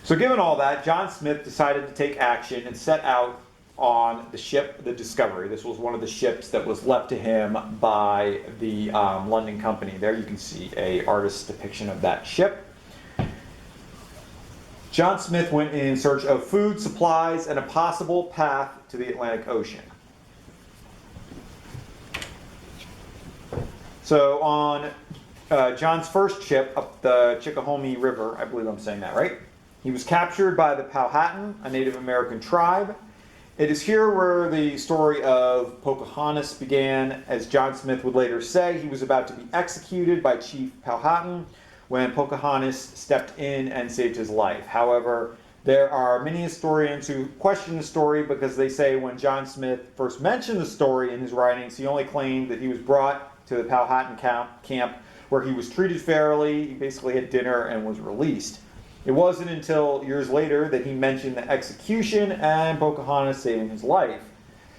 So given all that, John Smith decided to take action and set out on the ship, the Discovery. This was one of the ships that was left to him by the London Company. There you can see an artist's depiction of that ship. John Smith went in search of food, supplies, and a possible path to the Atlantic Ocean. So on John's first ship up the Chickahominy River, I believe I'm saying that right, he was captured by the Powhatan, a Native American tribe. It is here where the story of Pocahontas began. As John Smith would later say, he was about to be executed by Chief Powhatan when Pocahontas stepped in and saved his life. However, there are many historians who question the story because they say when John Smith first mentioned the story in his writings, he only claimed that he was brought to the Powhatan camp where he was treated fairly, he basically had dinner, and was released. It wasn't until years later that he mentioned the execution and Pocahontas saving his life.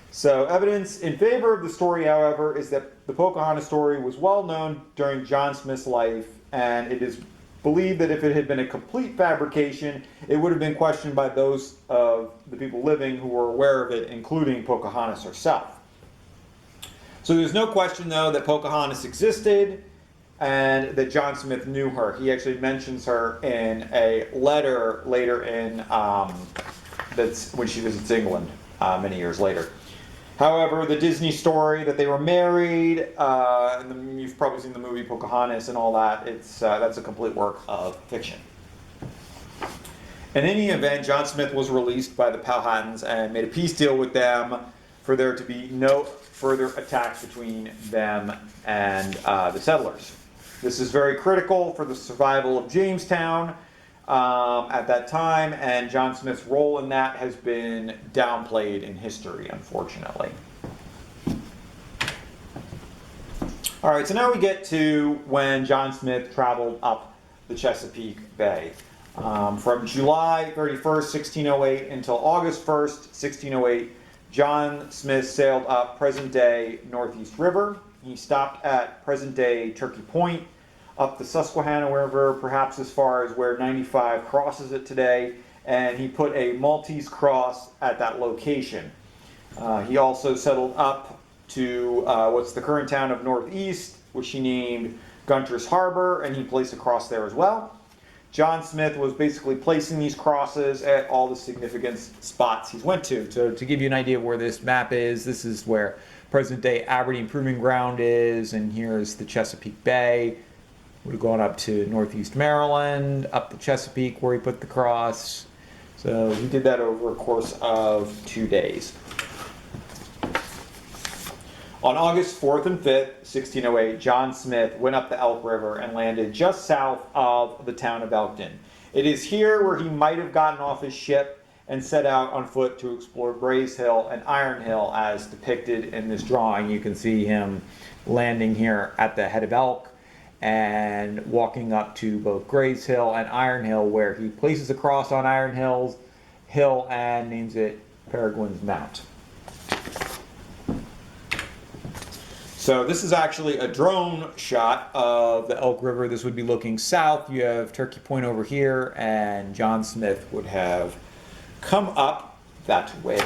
So evidence in favor of the story, however, is that the Pocahontas story was well known during John Smith's life, and it is believed that if it had been a complete fabrication, it would have been questioned by those of the people living who were aware of it, including Pocahontas herself. So there's no question, though, that Pocahontas existed and that John Smith knew her. He actually mentions her in a letter later in that's when she visits England many years later. However, the Disney story that they were married, and you've probably seen the movie Pocahontas and all that, that's a complete work of fiction. In any event, John Smith was released by the Powhatans and made a peace deal with them for there to be no further attacks between them and the settlers. This is very critical for the survival of Jamestown at that time, and John Smith's role in that has been downplayed in history, unfortunately. All right, so now we get to when John Smith traveled up the Chesapeake Bay. From July 31st, 1608 until August 1st, 1608, John Smith sailed up present-day Northeast River. He stopped at present-day Turkey Point, up the Susquehanna River, perhaps as far as where 95 crosses it today, and he put a Maltese cross at that location. He also settled up to what's the current town of Northeast, which he named Gunter's Harbor, and he placed a cross there as well. John Smith was basically placing these crosses at all the significant spots he's went to. So to give you an idea of where this map is, this is where present-day Aberdeen Proving Ground is, and here's the Chesapeake Bay. Would have gone up to Northeast Maryland, up the Chesapeake where he put the cross. So he did that over a course of 2 days. On August 4th and 5th, 1608, John Smith went up the Elk River and landed just south of the town of Elkton. It is here where he might have gotten off his ship and set out on foot to explore Grays Hill and Iron Hill as depicted in this drawing. You can see him landing here at the head of Elk and walking up to both Grays Hill and Iron Hill, where he places a cross on Iron Hill and names it Peregrine's Mount. So this is actually a drone shot of the Elk River. This would be looking south. You have Turkey Point over here, and John Smith would have come up that way.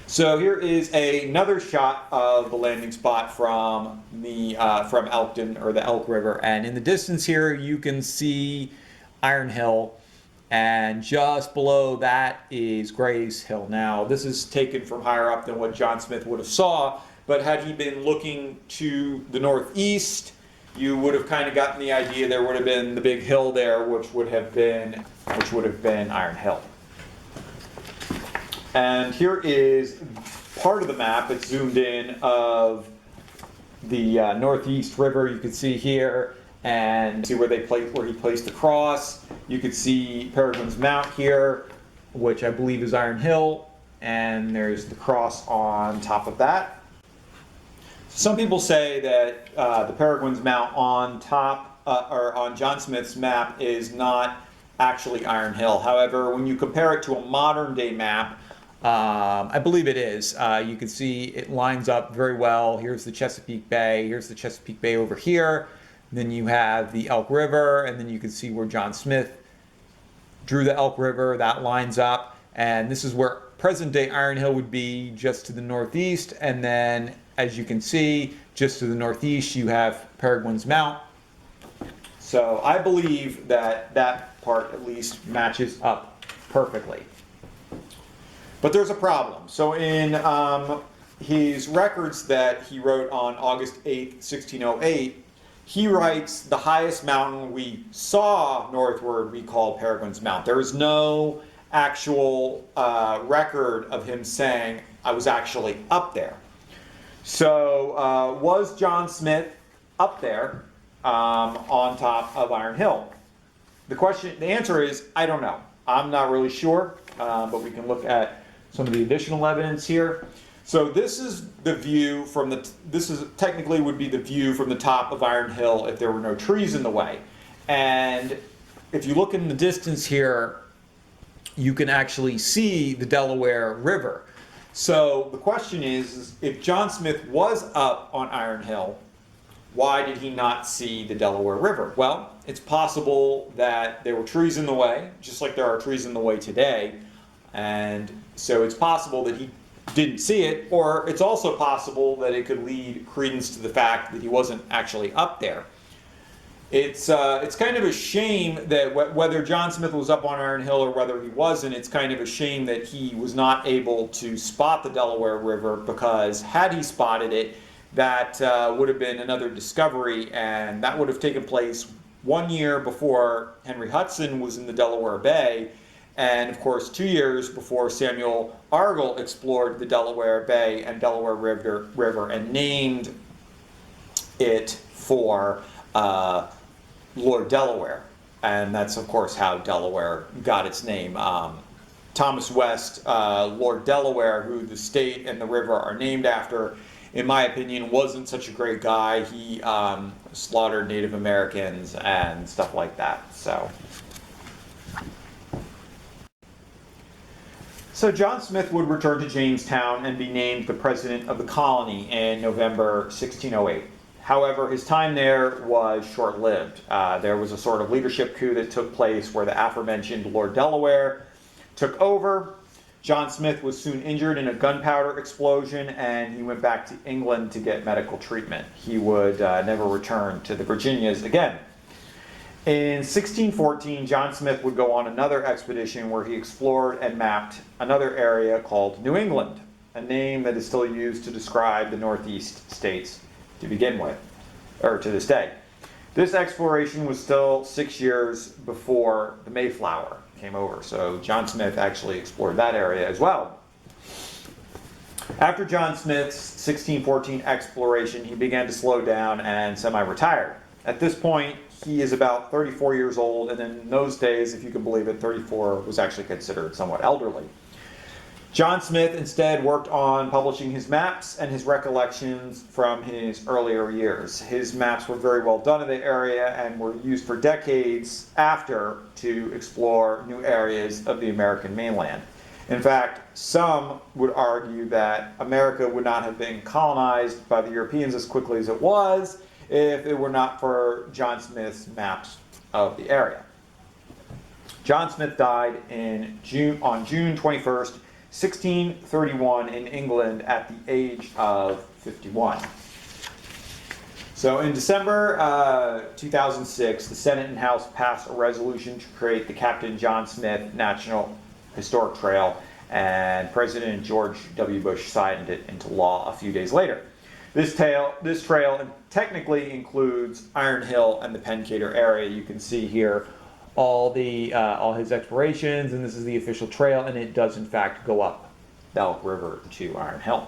So here is another shot of the landing spot from Elkton, or the Elk River, and in the distance here you can see Iron Hill, and just below that is Grays Hill. Now this is taken from higher up than what John Smith would have saw, but had he been looking to the northeast, you would have kind of gotten the idea there would have been the big hill there, which would have been Iron Hill. And here is part of the map. It's zoomed in of the Northeast River. You can see here, and see where he placed the cross. You could see Peregrine's Mount here, which I believe is Iron Hill, and there's the cross on top of that. Some people say that the Peregrine's Mount on top, or on John Smith's map, is not actually Iron Hill. However, when you compare it to a modern day map, I believe it is. You can see it lines up very well. Here's the Chesapeake Bay. Here's the Chesapeake Bay over here. Then you have the Elk River, and then you can see where John Smith drew the Elk River. That lines up, and this is where present-day Iron Hill would be, just to the northeast. And then, as you can see, just to the northeast, you have Peregrine's Mount. So I believe that that part at least matches up perfectly. But there's a problem. So in his records that he wrote on August 8, 1608, he writes, the highest mountain we saw northward we call Peregrine's Mount. There is no actual record of him saying, I was actually up there. So was John Smith up there on top of Iron Hill? The answer is, I don't know. I'm not really sure, but we can look at some of the additional evidence here. So this is the view from technically would be the view from the top of Iron Hill if there were no trees in the way. And if you look in the distance here, you can actually see the Delaware River. So the question is if John Smith was up on Iron Hill, why did he not see the Delaware River? Well, it's possible that there were trees in the way, just like there are trees in the way today. And so it's possible that he didn't see it, or it's also possible that it could lead credence to the fact that he wasn't actually up there. It's kind of a shame that whether John Smith was up on Iron Hill or whether he wasn't, it's kind of a shame that he was not able to spot the Delaware River, because had he spotted it, that would have been another discovery, and that would have taken place 1 year before Henry Hudson was in the Delaware Bay, and of course 2 years before Samuel Argall explored the Delaware Bay and Delaware River and named it for Lord Delaware. And that's of course how Delaware got its name. Thomas West, Lord Delaware, who the state and the river are named after, in my opinion, wasn't such a great guy. He slaughtered Native Americans and stuff like that. So John Smith would return to Jamestown and be named the president of the colony in November 1608. However, his time there was short-lived. There was a sort of leadership coup that took place where the aforementioned Lord Delaware took over. John Smith was soon injured in a gunpowder explosion, and he went back to England to get medical treatment. He would never return to the Virginias again. In 1614, John Smith would go on another expedition where he explored and mapped another area called New England, a name that is still used to describe the Northeast states to begin with, or to this day. This exploration was still 6 years before the Mayflower came over, so John Smith actually explored that area as well. After John Smith's 1614 exploration, he began to slow down and semi-retired. At this point, he is about 34 years old, and in those days, if you can believe it, 34 was actually considered somewhat elderly. John Smith instead worked on publishing his maps and his recollections from his earlier years. His maps were very well done in the area and were used for decades after to explore new areas of the American mainland. In fact, some would argue that America would not have been colonized by the Europeans as quickly as it was if it were not for John Smith's maps of the area. John Smith died on June 21st, 1631 in England at the age of 51. So in December 2006, the Senate and House passed a resolution to create the Captain John Smith National Historic Trail, and President George W. Bush signed it into law a few days later. This trail technically includes Iron Hill and the Pencader area. You can see here all his explorations, and this is the official trail, and it does in fact go up the Elk River to Iron Hill.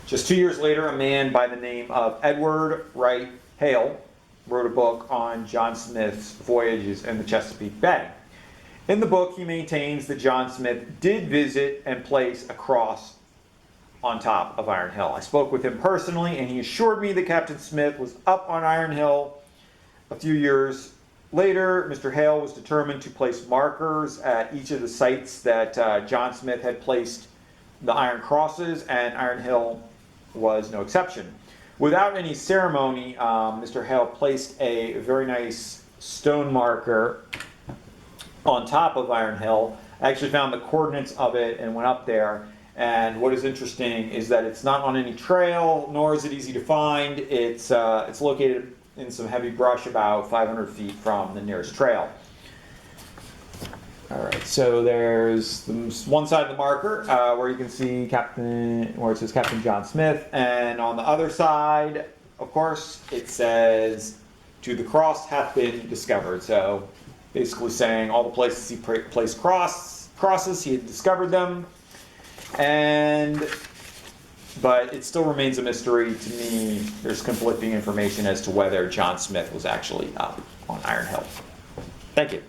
Just 2 years later, a man by the name of Edward Wright Hale wrote a book on John Smith's voyages in the Chesapeake Bay. In the book, he maintains that John Smith did visit and place a cross on top of Iron Hill. I spoke with him personally, and he assured me that Captain Smith was up on Iron Hill. A few years later, Mr. Hale was determined to place markers at each of the sites that John Smith had placed the iron crosses, and Iron Hill was no exception. Without any ceremony, Mr. Hale placed a very nice stone marker on top of Iron Hill. I actually found the coordinates of it and went up there. And what is interesting is that it's not on any trail, nor is it easy to find. It's located in some heavy brush about 500 feet from the nearest trail. All right, so there's one side of the marker where you can see where it says Captain John Smith, and on the other side, of course, it says, "To the cross hath been discovered." So basically saying all the places he placed crosses, he had discovered them. But it still remains a mystery to me. There's conflicting information as to whether John Smith was actually up on Iron Hill. Thank you.